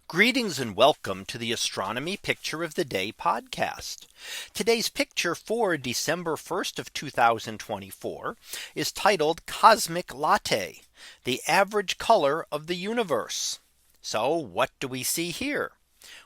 Greetings and welcome to the Astronomy Picture of the Day podcast. Today's picture for December 1st of 2024 is titled Cosmic Latte, the average color of the universe. So what do we see here?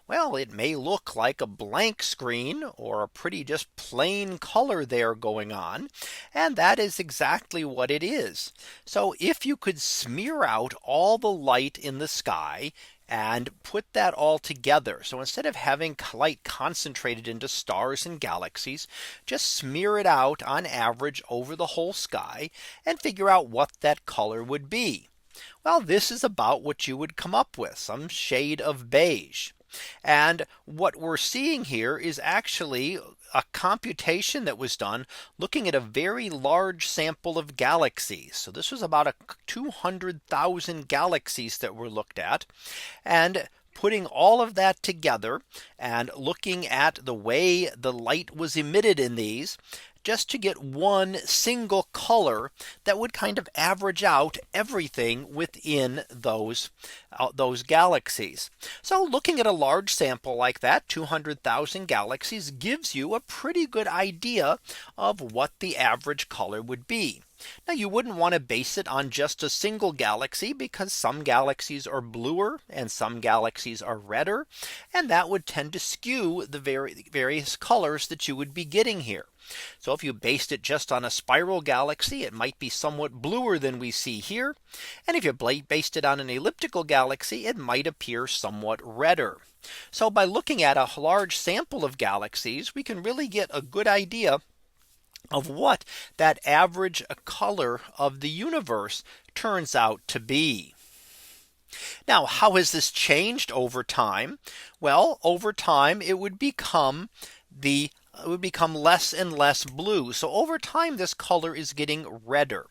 Well, it may look like a blank screen or a pretty just plain color there going on. And that is exactly what it is. So if you could smear out all the light in the sky and put that all together. So instead of having light concentrated into stars and galaxies, just smear it out on average over the whole sky and figure out what that color would be. Well, this is about what you would come up with, some shade of beige. And what we're seeing here is actually a computation that was done looking at a very large sample of galaxies. So this was about 200,000 galaxies that were looked at, and putting all of that together and looking at the way the light was emitted in these, just to get one single color that would kind of average out everything within those galaxies. So looking at a large sample like that, 200,000 galaxies, gives you a pretty good idea of what the average color would be. Now you wouldn't want to base it on just a single galaxy, because some galaxies are bluer and some galaxies are redder, and that would tend to skew the various colors that you would be getting here. So if you based it just on a spiral galaxy, it might be somewhat bluer than we see here. And if you based it on an elliptical galaxy, it might appear somewhat redder. So by looking at a large sample of galaxies, we can really get a good idea of what that average color of the universe turns out to be. Now, how has this changed over time? Well, over time, it would become less and less blue. So over time, this color is getting redder.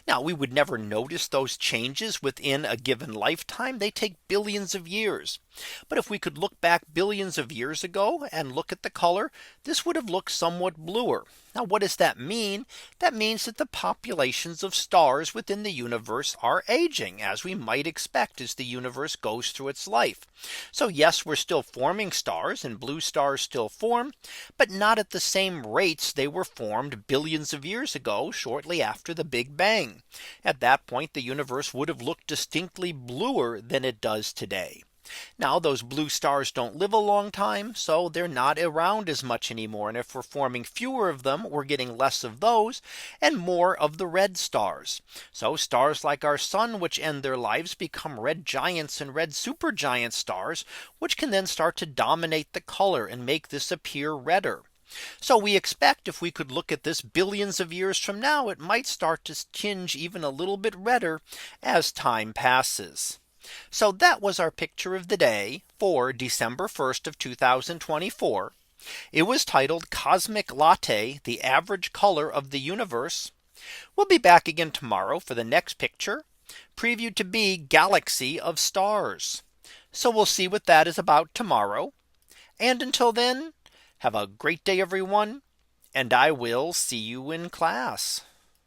Now, we would never notice those changes within a given lifetime. They take billions of years. But if we could look back billions of years ago and look at the color, this would have looked somewhat bluer. Now, what does that mean? That means that the populations of stars within the universe are aging, as we might expect as the universe goes through its life. So yes, we're still forming stars, and blue stars still form, but not at the same rates they were formed billions of years ago, shortly after the Big Bang. At that point, the universe would have looked distinctly bluer than it does today. Now, those blue stars don't live a long time, so they're not around as much anymore. And if we're forming fewer of them, we're getting less of those and more of the red stars. So stars like our sun, which end their lives, become red giants and red supergiant stars, which can then start to dominate the color and make this appear redder. So we expect, if we could look at this billions of years from now, it might start to tinge even a little bit redder as time passes. So that was our picture of the day for December 1st of 2024. It was titled Cosmic Latte, the average color of the universe. We'll be back again tomorrow for the next picture, previewed to be Galaxy of Stars. So we'll see what that is about tomorrow. And until then, have a great day, everyone, and I will see you in class.